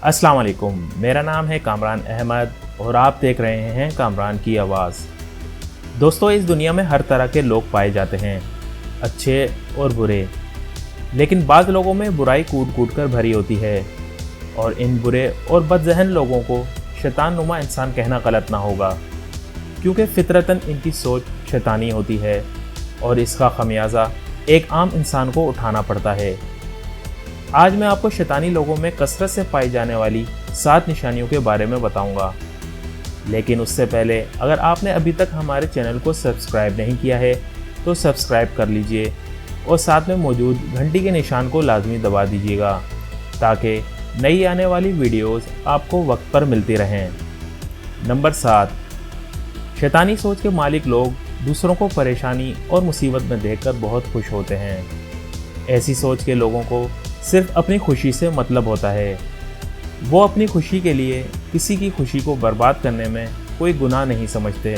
अस्सलाम वालेकुम, मेरा नाम है कामरान अहमद और आप देख रहे हैं कामरान की आवाज़। दोस्तों, इस दुनिया में हर तरह के लोग पाए जाते हैं, अच्छे और बुरे। लेकिन बाज़ लोगों में बुराई कूट कूट कर भरी होती है और इन बुरे और बदज़हन लोगों को शैतान नुमा इंसान कहना गलत ना होगा, क्योंकि फितरतन इनकी सोच शैतानी होती है और इसका खमियाजा एक आम इंसान को उठाना पड़ता है। आज मैं आपको शैतानी लोगों में कसरत से पाई जाने वाली 7 निशानियों के बारे में बताऊंगा। लेकिन उससे पहले अगर आपने अभी तक हमारे चैनल को सब्सक्राइब नहीं किया है तो सब्सक्राइब कर लीजिए और साथ में मौजूद घंटी के निशान को लाजमी दबा दीजिएगा ताकि नई आने वाली वीडियोस आपको वक्त पर मिलती रहें। नंबर 7, शैतानी सोच के मालिक लोग दूसरों को परेशानी और मुसीबत में देखकर बहुत खुश होते हैं। ऐसी सोच के लोगों को सिर्फ अपनी खुशी से मतलब होता है। वो अपनी खुशी के लिए किसी की खुशी को बर्बाद करने में कोई गुनाह नहीं समझते।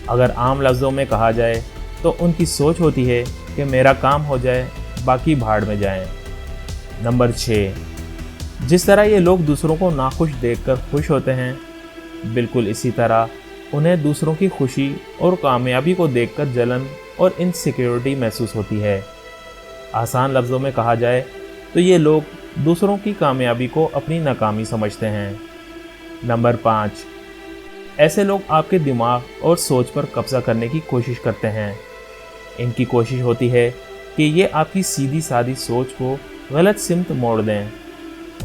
अगर आम लफ्ज़ों में कहा जाए तो उनकी सोच होती है कि मेरा काम हो जाए, बाकी भाड़ में जाएं। नंबर 6, जिस तरह ये लोग दूसरों को नाखुश देखकर खुश होते हैं, बिल्कुल इसी तरह उन्हें दूसरों की खुशी और कामयाबी को देखकर जलन और इनसिक्योरिटी महसूस होती है। आसान लफ्ज़ों में कहा जाए तो ये लोग दूसरों की कामयाबी को अपनी नाकामी समझते हैं। नंबर 5, ऐसे लोग आपके दिमाग और सोच पर कब्ज़ा करने की कोशिश करते हैं। इनकी कोशिश होती है कि ये आपकी सीधी सादी सोच को गलत सिमत मोड़ दें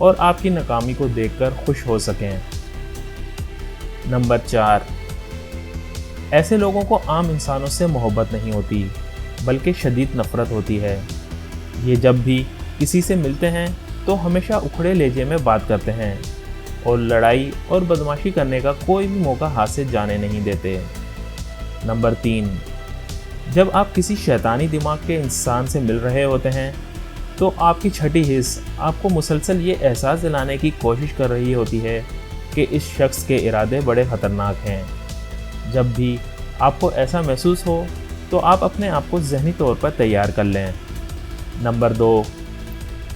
और आपकी नाकामी को देखकर खुश हो सकें। नंबर 4, ऐसे लोगों को आम इंसानों से मोहब्बत नहीं होती बल्कि शदीद नफ़रत होती है। ये जब भी किसी से मिलते हैं तो हमेशा उखड़े लहजे में बात करते हैं और लड़ाई और बदमाशी करने का कोई भी मौका हाथ से जाने नहीं देते। नंबर 3, जब आप किसी शैतानी दिमाग के इंसान से मिल रहे होते हैं तो आपकी छठी हिस्स आपको मुसलसल ये एहसास दिलाने की कोशिश कर रही होती है कि इस शख्स के इरादे बड़े ख़तरनाक हैं। जब भी आपको ऐसा महसूस हो तो आप अपने आप को ज़हनी तौर पर तैयार कर लें। नंबर 2,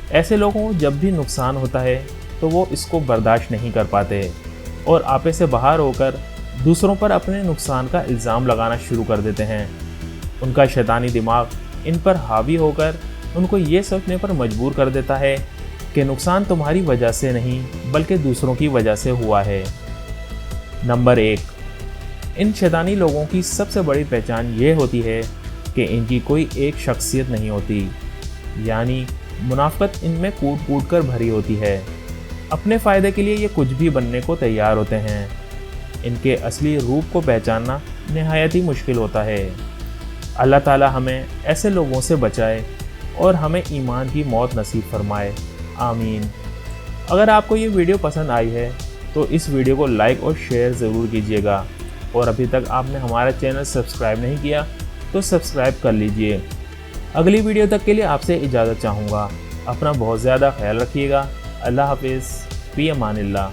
ऐसे लोगों को जब भी नुकसान होता है तो वो इसको बर्दाश्त नहीं कर पाते और आपे से बाहर होकर दूसरों पर अपने नुकसान का इल्ज़ाम लगाना शुरू कर देते हैं। उनका शैतानी दिमाग इन पर हावी होकर उनको ये सोचने पर मजबूर कर देता है कि नुकसान तुम्हारी वजह से नहीं बल्कि दूसरों की वजह से हुआ है। नंबर 1, इन शैतानी लोगों की सबसे बड़ी पहचान ये होती है कि इनकी कोई एक शख्सियत नहीं होती, यानी मुनाफ़त इनमें कूट कूट कर भरी होती है। अपने फ़ायदे के लिए ये कुछ भी बनने को तैयार होते हैं। इनके असली रूप को पहचानना निहायत ही मुश्किल होता है। अल्लाह ताला हमें ऐसे लोगों से बचाए और हमें ईमान की मौत नसीब फरमाए, आमीन। अगर आपको ये वीडियो पसंद आई है तो इस वीडियो को लाइक और शेयर ज़रूर कीजिएगा और अभी तक आपने हमारा चैनल सब्सक्राइब नहीं किया तो सब्सक्राइब कर लीजिए। अगली वीडियो तक के लिए आपसे इजाज़त चाहूँगा। अपना बहुत ज़्यादा ख्याल रखिएगा। अल्लाह हाफिज़, फ़ी अमानिल्लाह।